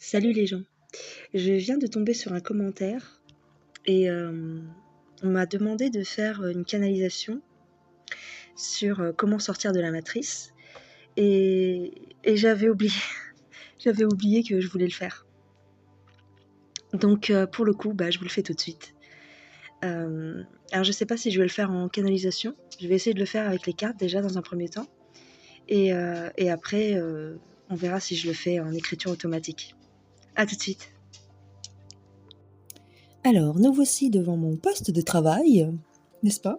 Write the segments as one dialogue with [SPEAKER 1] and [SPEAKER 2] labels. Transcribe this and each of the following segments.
[SPEAKER 1] Salut les gens. Je viens de tomber sur un commentaire et on m'a demandé de faire une canalisation sur comment sortir de la matrice et, et j'avais oublié, j'avais oublié que je voulais le faire. Donc pour le coup, je vous le fais tout de suite. Alors je sais pas si je vais le faire en canalisation. Je vais essayer de le faire avec les cartes déjà dans un premier temps et après on verra si je le fais en écriture automatique. À tout de suite.
[SPEAKER 2] Alors, nous voici devant mon poste de travail, n'est-ce pas?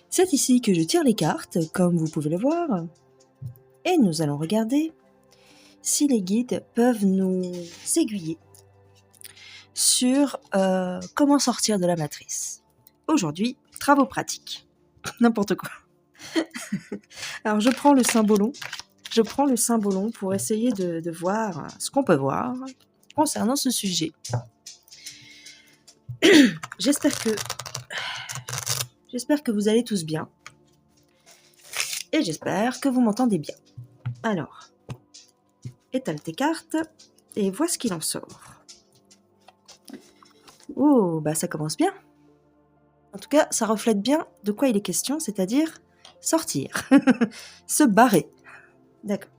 [SPEAKER 2] C'est ici que je tire les cartes, comme vous pouvez le voir, et nous allons regarder si les guides peuvent nous aiguiller sur comment sortir de la matrice. Aujourd'hui, travaux pratiques. N'importe quoi. Alors, je prends le symbolon. Pour essayer de voir ce qu'on peut voir concernant ce sujet. J'espère que vous allez tous bien. Et j'espère que vous m'entendez bien. Alors, étale tes cartes et vois ce qu'il en sort. Oh, ça commence bien. En tout cas, ça reflète bien de quoi il est question, c'est-à-dire sortir. Se barrer. D'accord.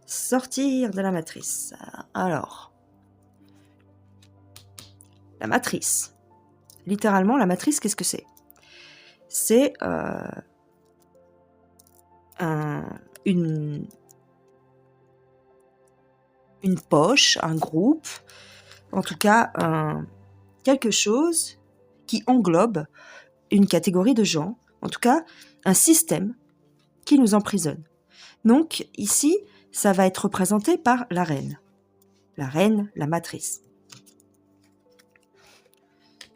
[SPEAKER 2] Sortir de la matrice. Alors, la matrice. Littéralement, la matrice, qu'est-ce que c'est? C'est une poche, un groupe, en tout cas quelque chose qui englobe une catégorie de gens, en tout cas un système qui nous emprisonne. Donc ici, ça va être représenté par la reine. La reine, la matrice.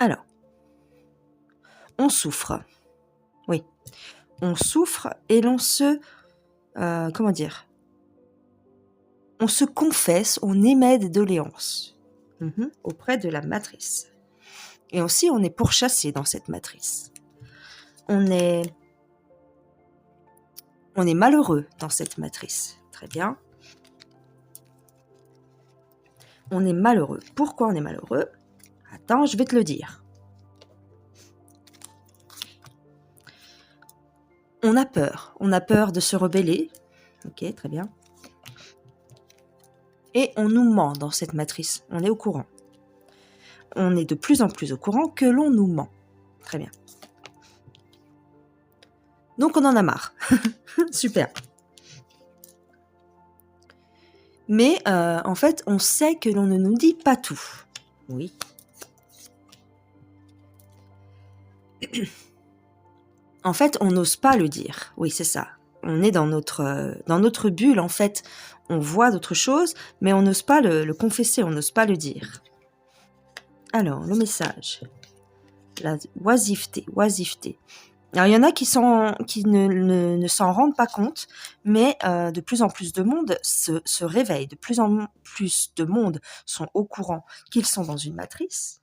[SPEAKER 2] Alors, on souffre. Oui, on souffre et l'on se... on se confesse, on émet des doléances auprès de la matrice. Et aussi, on est pourchassé dans cette matrice. On est malheureux dans cette matrice. Très bien. On est malheureux. Pourquoi on est malheureux? Attends, je vais te le dire. On a peur. On a peur de se rebeller. Ok, très bien. Et on nous ment dans cette matrice. On est au courant. On est de plus en plus au courant que l'on nous ment. Très bien. Donc on en a marre. Super. Mais en fait, on sait que l'on ne nous dit pas tout. Oui. En fait, on n'ose pas le dire. Oui, c'est ça. On est dans notre bulle, en fait. On voit d'autres choses, mais on n'ose pas le confesser, on n'ose pas le dire. Alors, le message. La oisiveté. Alors, il y en a qui ne s'en rendent pas compte, mais de plus en plus de monde se réveille. De plus en plus de monde sont au courant qu'ils sont dans une matrice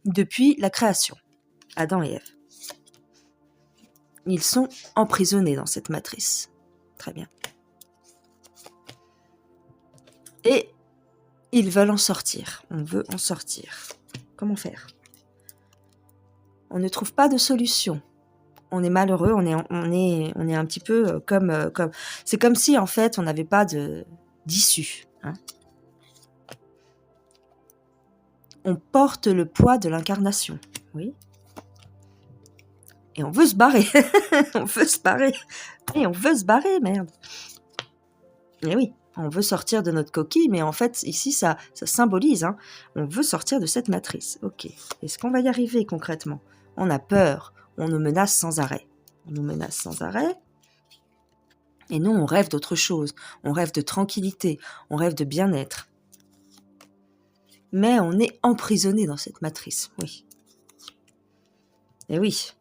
[SPEAKER 2] depuis la création. Adam et Ève. Ils sont emprisonnés dans cette matrice. Très bien. Et ils veulent en sortir. On veut en sortir. Comment faire? On ne trouve pas de solution. On est malheureux, on est un petit peu comme... C'est comme si, en fait, on n'avait pas d'issue. Hein. On porte le poids de l'incarnation. Oui. Et on veut se barrer. On veut se barrer. Et on veut se barrer, merde. Et oui, on veut sortir de notre coquille, mais en fait, ici, ça symbolise. Hein. On veut sortir de cette matrice. Ok. Est-ce qu'on va y arriver concrètement? On a peur. On nous menace sans arrêt. Et nous, on rêve d'autre chose. On rêve de tranquillité. On rêve de bien-être. Mais on est emprisonné dans cette matrice. Oui. Et oui.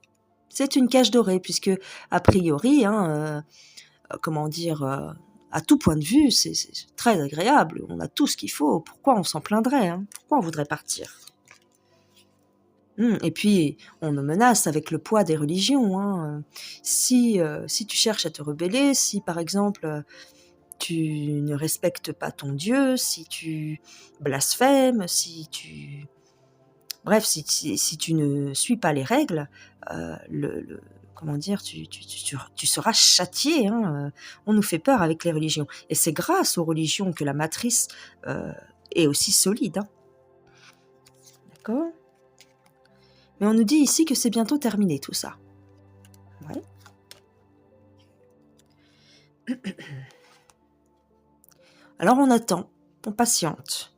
[SPEAKER 2] C'est une cage dorée, puisque, a priori, à tout point de vue, c'est très agréable. On a tout ce qu'il faut. Pourquoi on s'en plaindrait? Pourquoi on voudrait partir? Et puis, on nous menace avec le poids des religions. Si tu cherches à te rebeller, si par exemple, tu ne respectes pas ton Dieu, si tu blasphèmes, bref, si tu ne suis pas les règles, comment dire, tu seras châtié. Hein. On nous fait peur avec les religions. Et c'est grâce aux religions que la matrice est aussi solide. Hein. D'accord ? Mais on nous dit ici que c'est bientôt terminé tout ça. Ouais. Alors on attend, on patiente.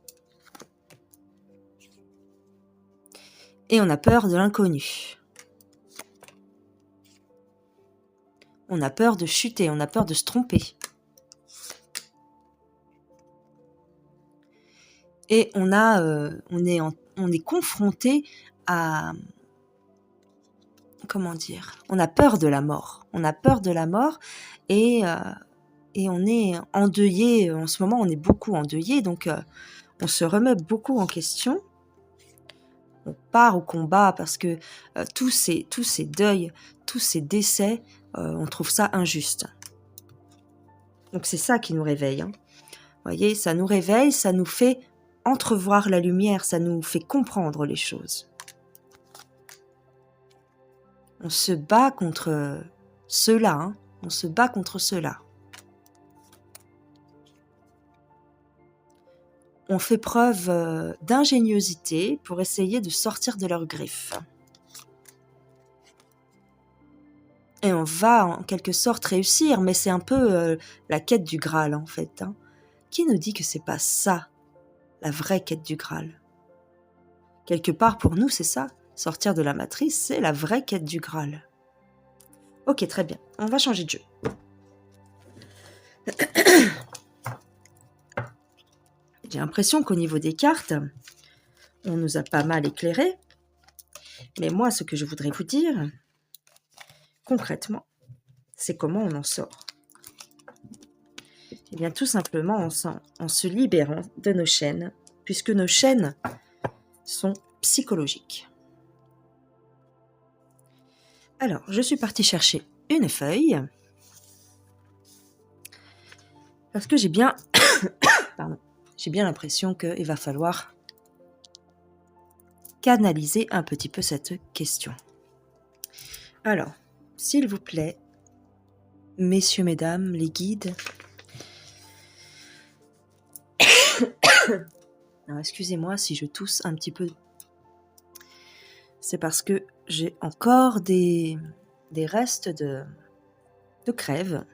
[SPEAKER 2] Et on a peur de l'inconnu. On a peur de chuter, on a peur de se tromper. Et on est confronté à... Comment dire ? On a peur de la mort. On a peur de la mort et on est endeuillé. En ce moment, on est beaucoup endeuillé, donc on se remet beaucoup en question. On part au combat parce que tous ces deuils, tous ces décès, on trouve ça injuste. Donc c'est ça qui nous réveille. Hein. Vous voyez, ça nous réveille, ça nous fait entrevoir la lumière, ça nous fait comprendre les choses. On se bat contre cela, hein. On se bat contre cela. On fait preuve d'ingéniosité pour essayer de sortir de leurs griffes. Et on va en quelque sorte réussir, mais c'est un peu la quête du Graal en fait. Hein. Qui nous dit que c'est pas ça, la vraie quête du Graal ? Quelque part pour nous c'est ça, sortir de la matrice, c'est la vraie quête du Graal. Ok, très bien, on va changer de jeu. J'ai l'impression qu'au niveau des cartes, on nous a pas mal éclairé. Mais moi, ce que je voudrais vous dire, concrètement, c'est comment on en sort. Eh bien, tout simplement en se libérant de nos chaînes, puisque nos chaînes sont psychologiques. Alors, je suis partie chercher une feuille, parce que j'ai bien l'impression qu'il va falloir canaliser un petit peu cette question. Alors, s'il vous plaît, messieurs, mesdames, les guides, alors, excusez-moi si je tousse un petit peu, c'est parce que j'ai encore des restes de crève.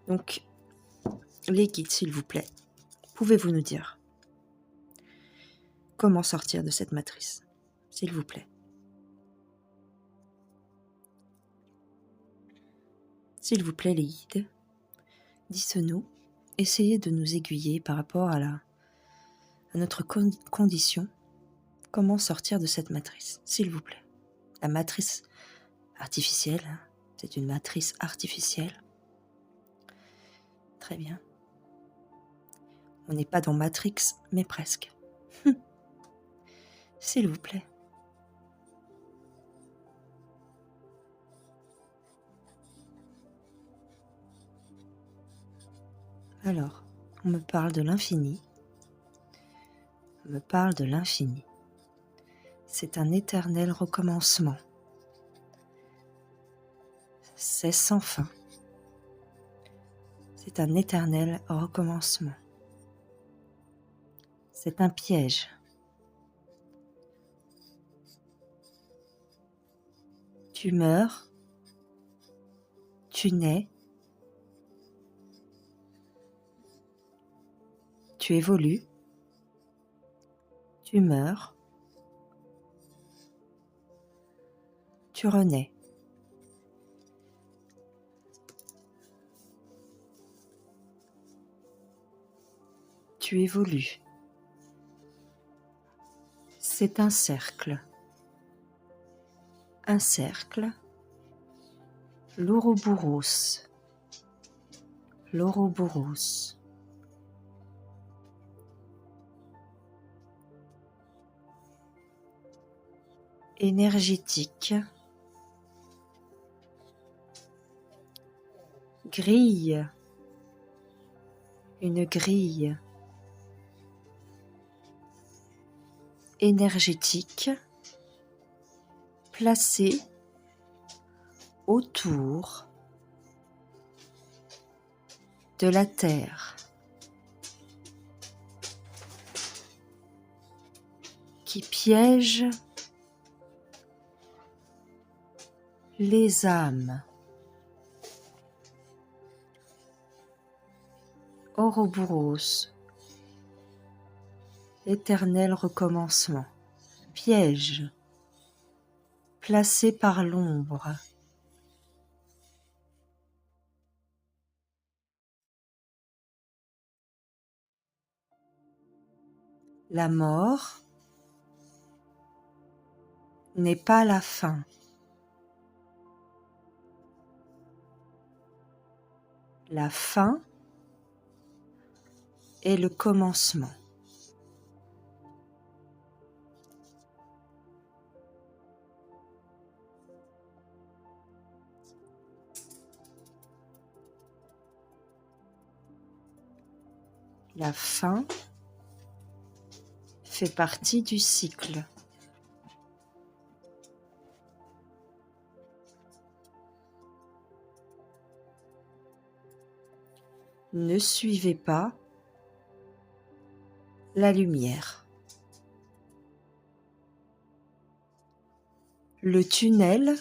[SPEAKER 2] Donc, les guides, s'il vous plaît, pouvez-vous nous dire comment sortir de cette matrice, s'il vous plaît? S'il vous plaît, les guides, dites-nous, essayez de nous aiguiller par rapport à notre condition. Comment sortir de cette matrice, s'il vous plaît? La matrice artificielle, hein, c'est une matrice artificielle. Très bien. On n'est pas dans Matrix, mais presque. S'il vous plaît. Alors, on me parle de l'infini. On me parle de l'infini. C'est un éternel recommencement. C'est sans fin. C'est un éternel recommencement. C'est un piège. Tu meurs, tu nais, tu évolues, tu meurs, tu renais. Tu évolues. C'est un cercle. Un cercle. L'Ouroboros. L'Ouroboros. Énergétique. Grille une grille énergétique placée autour de la Terre qui piège les âmes. Ouroboros, éternel recommencement, piège placé par l'ombre. La mort n'est pas la fin. La fin est le commencement. La fin fait partie du cycle. Ne suivez pas la lumière. Le tunnel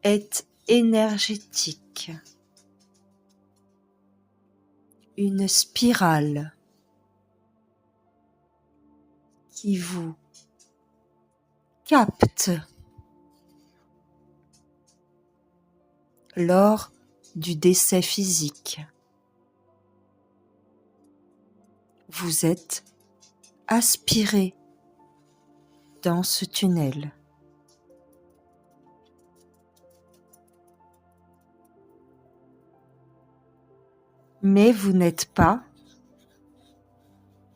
[SPEAKER 2] est énergétique. Une spirale qui vous capte lors du décès physique. Vous êtes aspiré dans ce tunnel. Mais vous n'êtes pas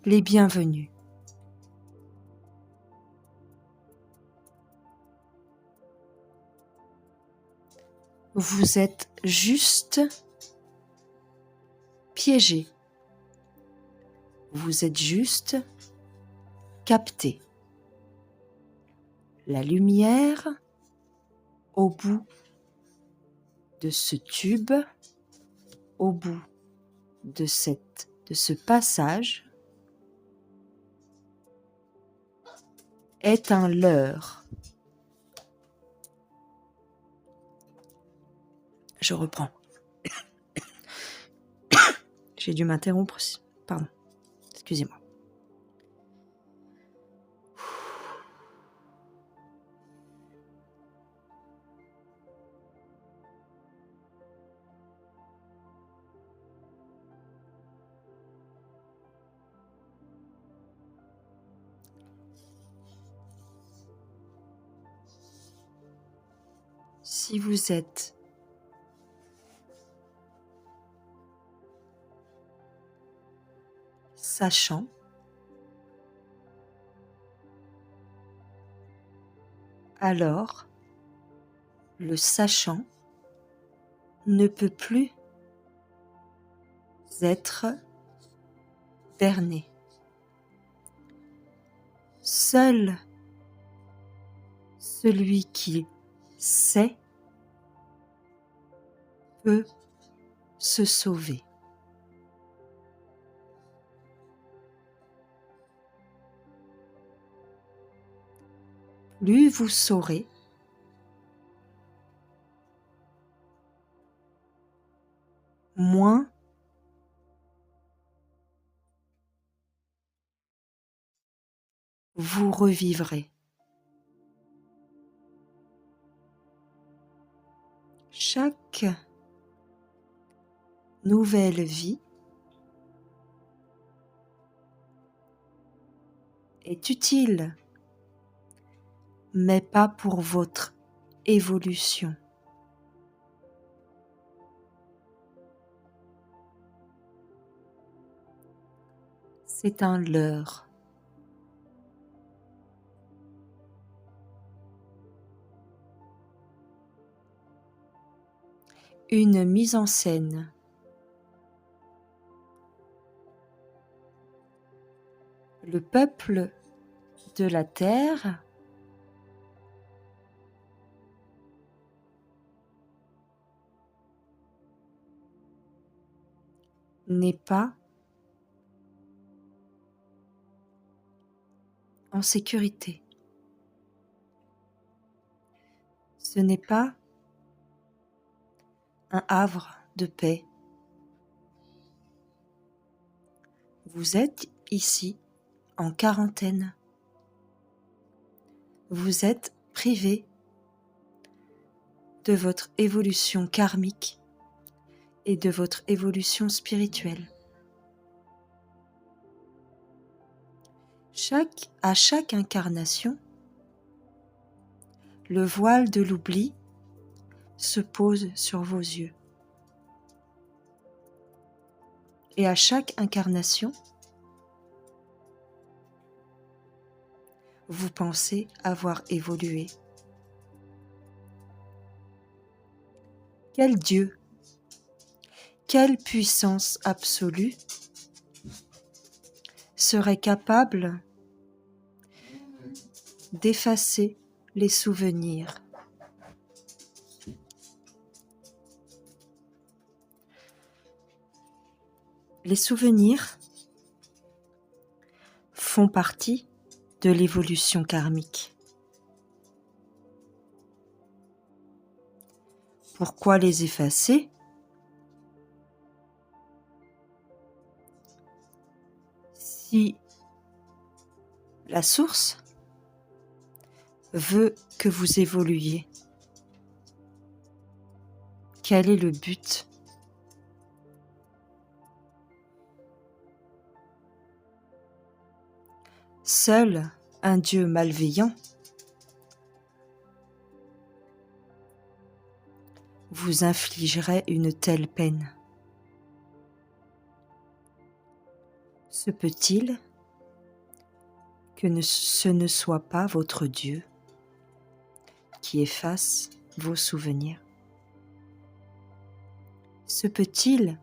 [SPEAKER 2] les bienvenus. Vous êtes juste piégé. Vous êtes juste capté. La lumière au bout de ce tube, au bout de ce passage, est un leurre. Je reprends. J'ai dû m'interrompre. Pardon. Excusez-moi. Si vous êtes sachant, alors le sachant ne peut plus être berné. Seul celui qui sait peut se sauver. Plus vous saurez, moins vous revivrez. Chaque nouvelle vie est utile, mais pas pour votre évolution. C'est un leurre. Une mise en scène le peuple de la terre n'est pas en sécurité. Ce n'est pas un havre de paix. Vous êtes ici en quarantaine. Vous êtes privé de votre évolution karmique et de votre évolution spirituelle. À chaque incarnation, le voile de l'oubli se pose sur vos yeux. Et à chaque incarnation, vous pensez avoir évolué. Quel Dieu, quelle puissance absolue serait capable d'effacer les souvenirs? Les souvenirs font partie de l'évolution karmique. Pourquoi les effacer? Si la source veut que vous évoluiez, quel est le but? Seul un Dieu malveillant vous infligerait une telle peine. Se peut-il que ce ne soit pas votre Dieu qui efface vos souvenirs? Se peut-il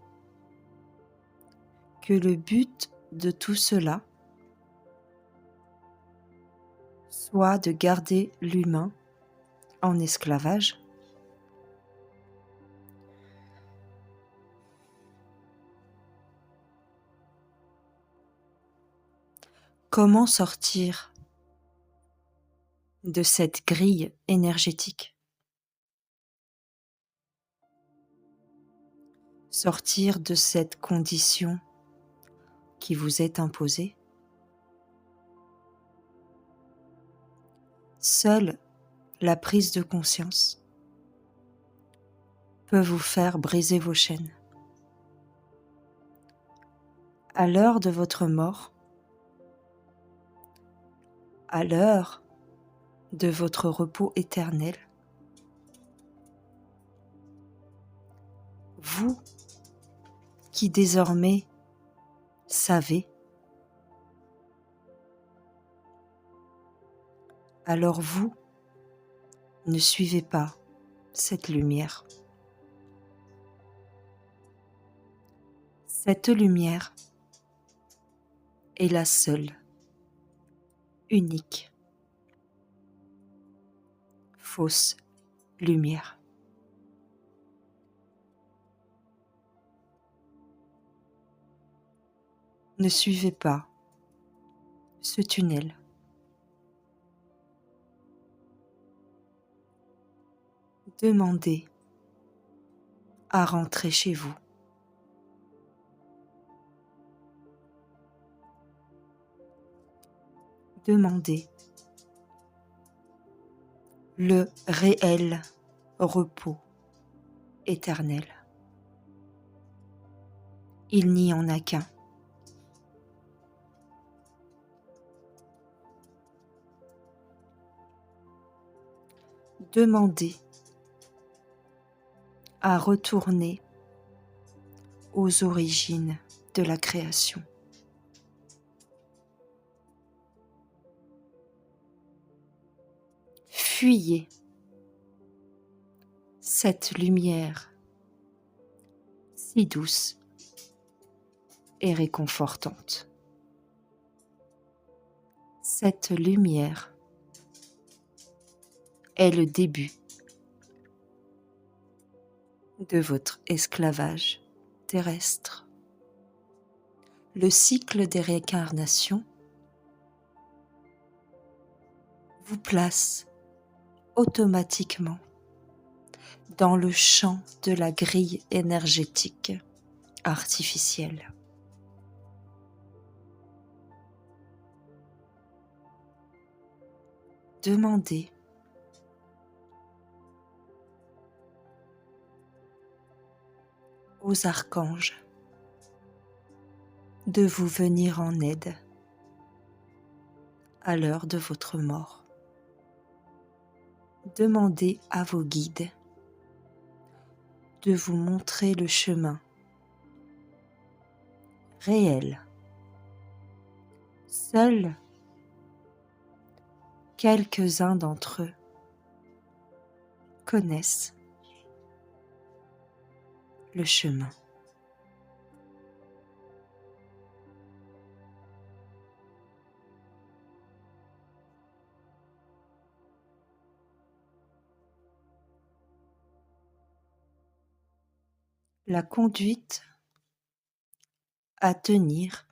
[SPEAKER 2] que le but de tout cela soit de garder l'humain en esclavage? Comment sortir de cette grille énergétique? Sortir de cette condition qui vous est imposée? Seule la prise de conscience peut vous faire briser vos chaînes. À l'heure de votre mort, à l'heure de votre repos éternel, vous qui désormais savez, alors vous ne suivez pas cette lumière. Cette lumière est la seule, unique, fausse lumière. Ne suivez pas ce tunnel. Demandez à rentrer chez vous. Demandez le réel repos éternel. Il n'y en a qu'un. Demandez à retourner aux origines de la création. Fuyez cette lumière si douce et réconfortante. Cette lumière est le début de votre esclavage terrestre. Le cycle des réincarnations vous place automatiquement dans le champ de la grille énergétique artificielle. Demandez aux archanges de vous venir en aide à l'heure de votre mort. Demandez à vos guides de vous montrer le chemin réel. Seuls quelques-uns d'entre eux connaissent le chemin. La conduite à tenir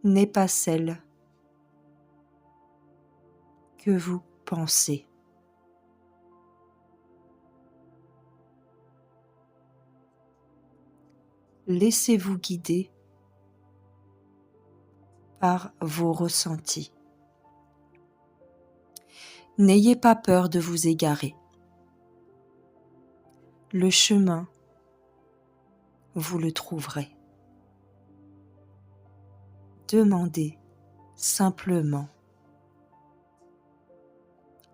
[SPEAKER 2] n'est pas celle que vous pensez. Laissez-vous guider par vos ressentis. N'ayez pas peur de vous égarer. Le chemin, vous le trouverez. Demandez simplement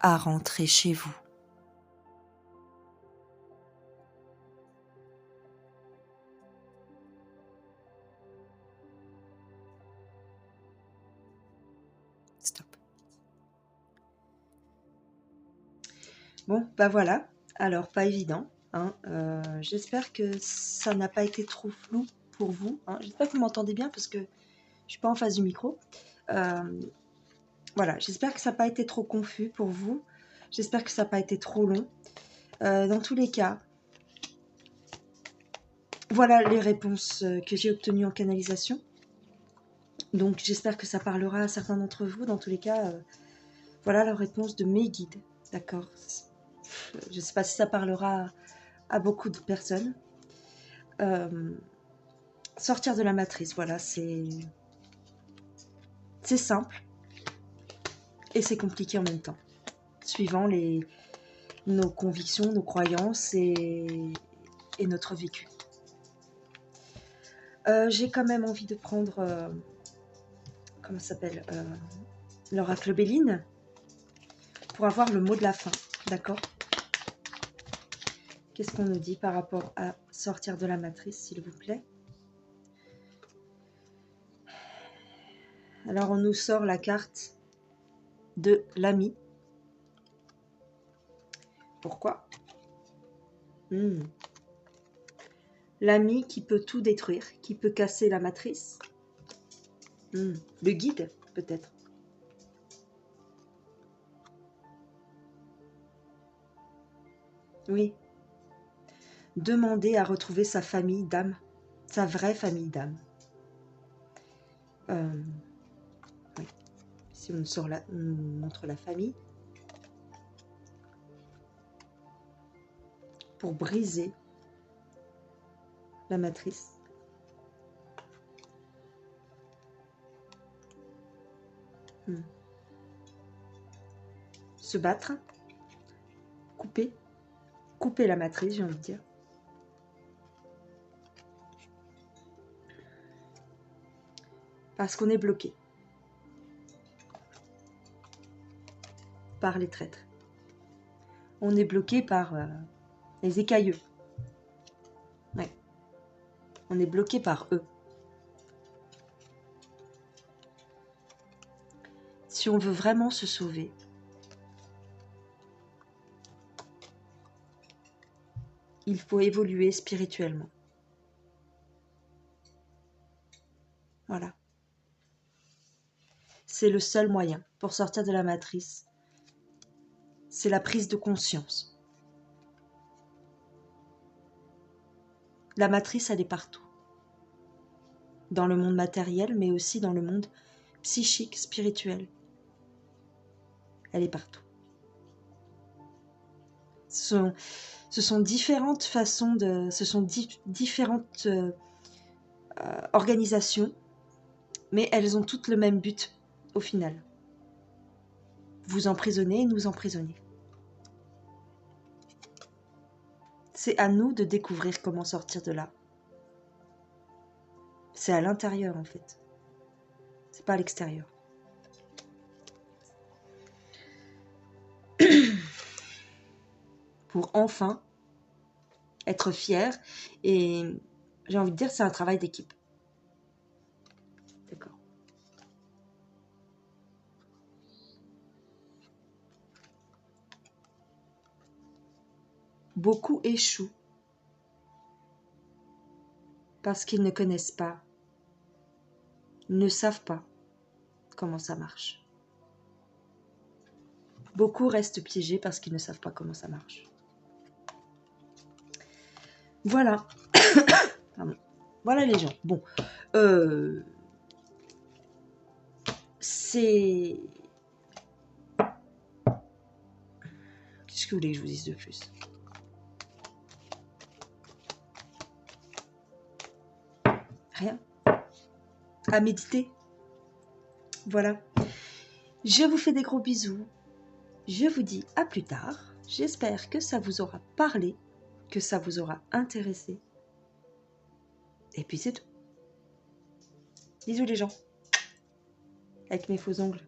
[SPEAKER 2] à rentrer chez vous. Stop.
[SPEAKER 1] Bon, bah voilà. Alors, pas évident, hein. J'espère que ça n'a pas été trop flou pour vous, hein. J'espère que vous m'entendez bien parce que je suis pas en face du micro. Voilà, j'espère que ça n'a pas été trop confus pour vous. J'espère que ça n'a pas été trop long. Dans tous les cas, voilà les réponses que j'ai obtenues en canalisation. Donc j'espère que ça parlera à certains d'entre vous. Dans tous les cas, voilà la réponse de mes guides. D'accord. Je ne sais pas si ça parlera à beaucoup de personnes. Sortir de la matrice, voilà, c'est simple et c'est compliqué en même temps, suivant nos convictions, nos croyances et notre vécu. J'ai quand même envie de prendre, comment ça s'appelle, l'oracle Béline, pour avoir le mot de la fin, d'accord? Qu'est-ce qu'on nous dit par rapport à sortir de la matrice, s'il vous plaît? Alors, on nous sort la carte de l'ami. Pourquoi? L'ami qui peut tout détruire, qui peut casser la matrice. Le guide, peut-être. Oui. Demander à retrouver sa famille d'âme, sa vraie famille d'âme. Oui. Si on montre la famille, pour briser la matrice. Se battre, couper la matrice, j'ai envie de dire. Parce qu'on est bloqué par les traîtres. On est bloqué par les écailleux. Ouais. On est bloqué par eux. Si on veut vraiment se sauver, il faut évoluer spirituellement. Voilà.
[SPEAKER 2] C'est le seul moyen pour sortir de la matrice. C'est la prise de conscience. La matrice, elle est partout. Dans le monde matériel, mais aussi dans le monde psychique, spirituel. Elle est partout. Ce sont différentes façons de... Ce sont différentes organisations, mais elles ont toutes le même but au final. Vous emprisonnez et nous emprisonner. C'est à nous de découvrir comment sortir de là. C'est à l'intérieur en fait. C'est pas à l'extérieur. Pour enfin être fier, et j'ai envie de dire c'est un travail d'équipe. D'accord. Beaucoup échouent parce qu'ils ne connaissent pas, ne savent pas comment ça marche. Beaucoup restent piégés parce qu'ils ne savent pas comment ça marche. Voilà. Pardon. Voilà les gens. Bon. C'est... Qu'est-ce que vous voulez que je vous dise de plus ? Rien. À méditer. Voilà. Je vous fais des gros bisous. Je vous dis à plus tard. J'espère que ça vous aura parlé, que ça vous aura intéressé. Et puis c'est tout. Bisous les gens. Avec mes faux ongles.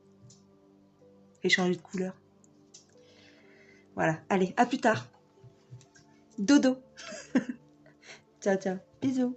[SPEAKER 2] Et changer de couleur. Voilà. Allez, à plus tard. Dodo. Ciao, ciao. Bisous.